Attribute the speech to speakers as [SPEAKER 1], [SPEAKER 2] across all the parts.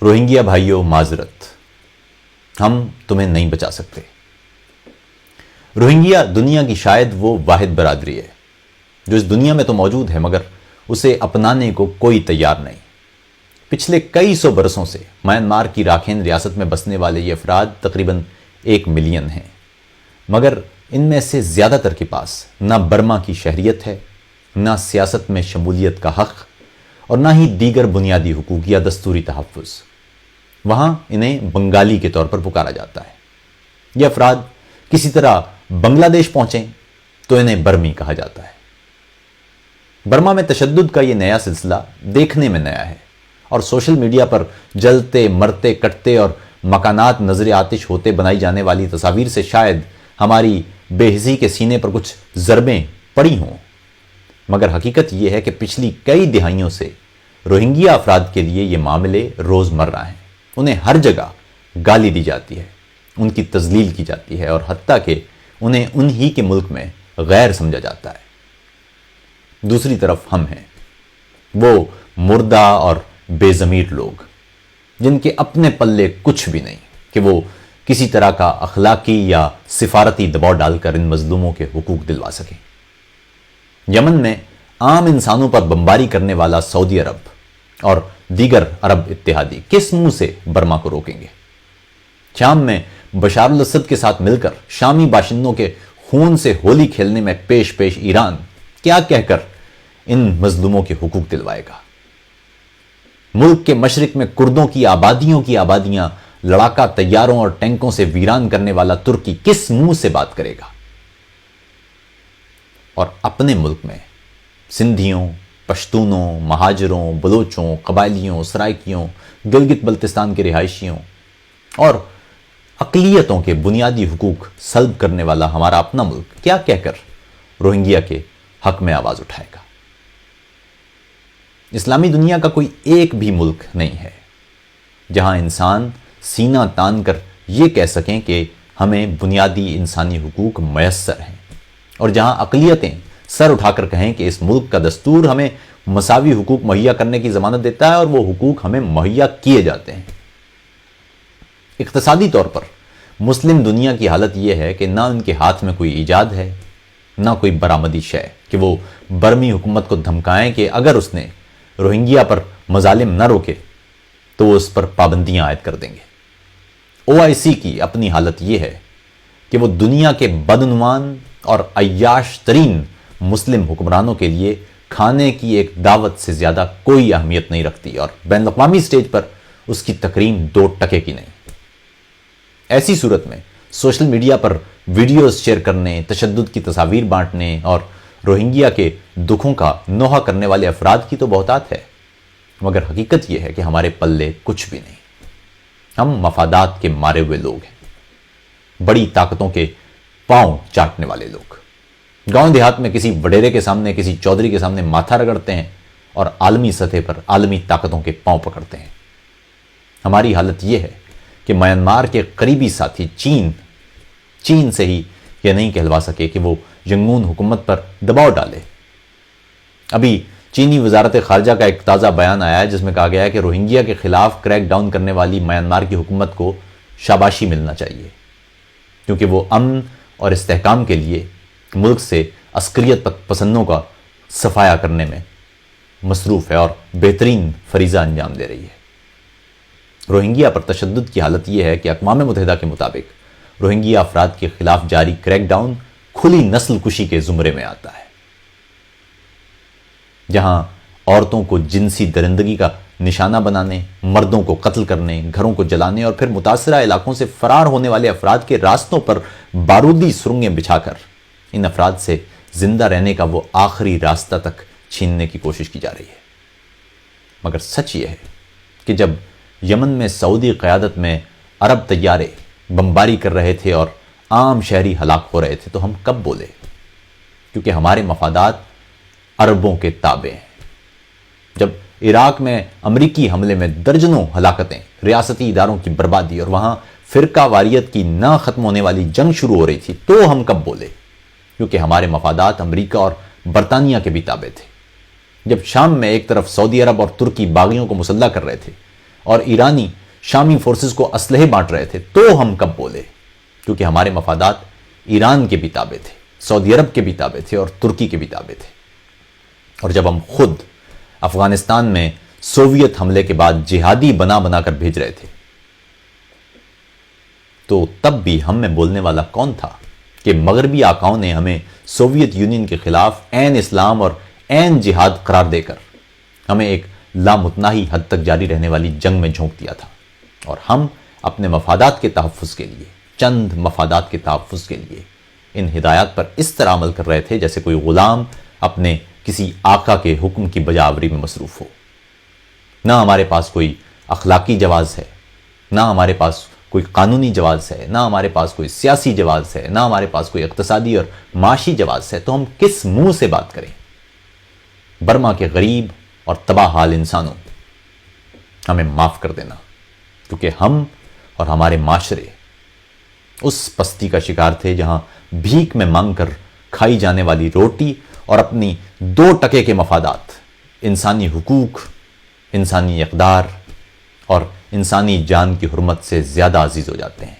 [SPEAKER 1] Rohingya بھائیوں معذرت، ہم تمہیں نہیں بچا سکتے۔ روہنگیا دنیا کی شاید وہ واحد برادری ہے جو اس دنیا میں تو موجود ہے مگر اسے اپنانے کو کوئی تیار نہیں۔ پچھلے کئی سو برسوں سے میانمار کی راکھین ریاست میں بسنے والے یہ افراد تقریباً 1 ملین ہیں، مگر ان میں سے زیادہ تر کے پاس نہ برما کی شہریت ہے، نہ سیاست میں شمولیت کا حق، اور نہ ہی دیگر بنیادی حقوق یا دستوری تحفظ۔ وہاں انہیں بنگالی کے طور پر پکارا جاتا ہے۔ یہ افراد کسی طرح بنگلہ دیش پہنچیں تو انہیں برمی کہا جاتا ہے۔ برما میں تشدد کا یہ نیا سلسلہ دیکھنے میں نیا ہے، اور سوشل میڈیا پر جلتے مرتے کٹتے اور مکانات نظر آتش ہوتے بنائی جانے والی تصاویر سے شاید ہماری بے حسی کے سینے پر کچھ ضربیں پڑی ہوں، مگر حقیقت یہ ہے کہ پچھلی کئی دہائیوں سے روہنگیا افراد کے لیے یہ معاملے روز مرہ ہیں۔ انہیں ہر جگہ گالی دی جاتی ہے، ان کی تذلیل کی جاتی ہے، اور حتیٰ کہ انہیں انہی کے ملک میں غیر سمجھا جاتا ہے۔ دوسری طرف ہم ہیں، وہ مردہ اور بے ضمیر لوگ جن کے اپنے پلے کچھ بھی نہیں کہ وہ کسی طرح کا اخلاقی یا سفارتی دباؤ ڈال کر ان مظلوموں کے حقوق دلوا سکیں۔ یمن میں عام انسانوں پر بمباری کرنے والا سعودی عرب اور دیگر عرب اتحادی کس منہ سے برما کو روکیں گے؟ شام میں بشار الاسد کے ساتھ مل کر شامی باشندوں کے خون سے ہولی کھیلنے میں پیش ایران کیا کہہ کر ان مظلوموں کے حقوق دلوائے گا؟ ملک کے مشرق میں کردوں کی آبادیاں لڑاکا طیاروں اور ٹینکوں سے ویران کرنے والا ترکی کس منہ سے بات کرے گا؟ اور اپنے ملک میں سندھیوں، پشتونوں، مہاجروں، بلوچوں، قبائلیوں، سرائکیوں، گلگت بلتستان کے رہائشیوں اور اقلیتوں کے بنیادی حقوق سلب کرنے والا ہمارا اپنا ملک کیا کہہ کر روہنگیا کے حق میں آواز اٹھائے گا؟ اسلامی دنیا کا کوئی ایک بھی ملک نہیں ہے جہاں انسان سینہ تان کر یہ کہہ سکیں کہ ہمیں بنیادی انسانی حقوق میسر ہیں، اور جہاں اقلیتیں سر اٹھا کر کہیں کہ اس ملک کا دستور ہمیں مساوی حقوق مہیا کرنے کی ضمانت دیتا ہے اور وہ حقوق ہمیں مہیا کیے جاتے ہیں۔ اقتصادی طور پر مسلم دنیا کی حالت یہ ہے کہ نہ ان کے ہاتھ میں کوئی ایجاد ہے، نہ کوئی برآمدی شے کہ وہ برمی حکومت کو دھمکائیں کہ اگر اس نے روہنگیا پر مظالم نہ روکے تو وہ اس پر پابندیاں عائد کر دیں گے۔ OIC کی اپنی حالت یہ ہے کہ وہ دنیا کے بدعنوان اور عیاش ترین مسلم حکمرانوں کے لیے کھانے کی ایک دعوت سے زیادہ کوئی اہمیت نہیں رکھتی، اور بین الاقوامی سٹیج پر اس کی تکریم 2 ٹکے کی نہیں۔ ایسی صورت میں سوشل میڈیا پر ویڈیوز شیئر کرنے، تشدد کی تصاویر بانٹنے اور روہنگیا کے دکھوں کا نوحہ کرنے والے افراد کی تو بہتات ہے، مگر حقیقت یہ ہے کہ ہمارے پلے کچھ بھی نہیں۔ ہم مفادات کے مارے ہوئے لوگ ہیں، بڑی طاقتوں کے پاؤں چاٹنے والے لوگ۔ گاؤں دیہات میں کسی وڈیرے کے سامنے، کسی چودھری کے سامنے ماتھا رگڑتے ہیں اور عالمی سطح پر عالمی طاقتوں کے پاؤں پکڑتے ہیں۔ ہماری حالت یہ ہے کہ میانمار کے قریبی ساتھی چین سے ہی یہ نہیں کہلوا سکے کہ وہ ینگون حکومت پر دباؤ ڈالے۔ ابھی چینی وزارت خارجہ کا ایک تازہ بیان آیا ہے جس میں کہا گیا ہے کہ روہنگیا کے خلاف کریک ڈاؤن کرنے والی میانمار کی حکومت کو شاباشی ملنا چاہیے، کیونکہ وہ امن اور استحکام کے لیے ملک سے عسکریت پسندوں کا صفایا کرنے میں مصروف ہے اور بہترین فریضہ انجام دے رہی ہے۔ روہنگیا پر تشدد کی حالت یہ ہے کہ اقوام متحدہ کے مطابق روہنگیا افراد کے خلاف جاری کریک ڈاؤن کھلی نسل کشی کے زمرے میں آتا ہے، جہاں عورتوں کو جنسی درندگی کا نشانہ بنانے، مردوں کو قتل کرنے، گھروں کو جلانے اور پھر متاثرہ علاقوں سے فرار ہونے والے افراد کے راستوں پر بارودی سرنگیں بچھا کر ان افراد سے زندہ رہنے کا وہ آخری راستہ تک چھیننے کی کوشش کی جا رہی ہے۔ مگر سچ یہ ہے کہ جب یمن میں سعودی قیادت میں عرب طیارے بمباری کر رہے تھے اور عام شہری ہلاک ہو رہے تھے تو ہم کب بولے؟ کیونکہ ہمارے مفادات عربوں کے تابع ہیں۔ جب عراق میں امریکی حملے میں درجنوں ہلاکتیں، ریاستی اداروں کی بربادی اور وہاں فرقہ واریت کی نہ ختم ہونے والی جنگ شروع ہو رہی تھی تو ہم کب بولے؟ کیونکہ ہمارے مفادات امریکہ اور برطانیہ کے بھی تابع تھے۔ جب شام میں ایک طرف سعودی عرب اور ترکی باغیوں کو مسلح کر رہے تھے اور ایرانی شامی فورسز کو اسلحے بانٹ رہے تھے تو ہم کب بولے؟ کیونکہ ہمارے مفادات ایران کے بھی تابع تھے، سعودی عرب کے بھی تابع تھے اور ترکی کے بھی تابع تھے۔ اور جب ہم خود افغانستان میں سوویت حملے کے بعد جہادی بنا بنا کر بھیج رہے تھے تو تب بھی ہم میں بولنے والا کون تھا کہ مغربی آقاؤں نے ہمیں سوویت یونین کے خلاف عین اسلام اور عین جہاد قرار دے کر ہمیں ایک لامتناہی حد تک جاری رہنے والی جنگ میں جھونک دیا تھا، اور ہم اپنے مفادات کے تحفظ کے لیے، چند مفادات کے تحفظ کے لیے ان ہدایات پر اس طرح عمل کر رہے تھے جیسے کوئی غلام اپنے کسی آقا کے حکم کی بجاوری میں مصروف ہو۔ نہ ہمارے پاس کوئی اخلاقی جواز ہے، نہ ہمارے پاس کوئی قانونی جواز ہے، نہ ہمارے پاس کوئی سیاسی جواز ہے، نہ ہمارے پاس کوئی اقتصادی اور معاشی جواز ہے، تو ہم کس منہ سے بات کریں؟ برما کے غریب اور تباہ حال انسانوں، ہمیں معاف کر دینا، کیونکہ ہم اور ہمارے معاشرے اس پستی کا شکار تھے جہاں بھیک میں مانگ کر کھائی جانے والی روٹی اور اپنی 2 ٹکے کے مفادات، انسانی حقوق، انسانی اقدار اور انسانی جان کی حرمت سے زیادہ عزیز ہو جاتے ہیں۔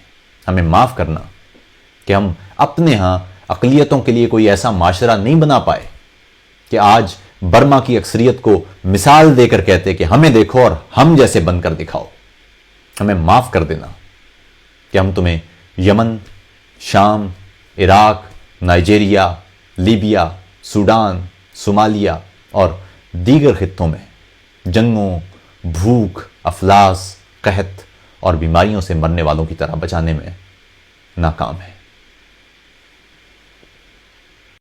[SPEAKER 1] ہمیں معاف کرنا کہ ہم اپنے ہاں اقلیتوں کے لیے کوئی ایسا معاشرہ نہیں بنا پائے کہ آج برما کی اکثریت کو مثال دے کر کہتے کہ ہمیں دیکھو اور ہم جیسے بن کر دکھاؤ۔ ہمیں معاف کر دینا کہ ہم تمہیں یمن، شام، Iraq, Nigeria, Libya, Sudan, Somalia اور دیگر خطوں میں جنگوں، بھوک، افلاس، قحط اور بیماریوں سے مرنے والوں کی طرح بچانے میں ناکام ہے۔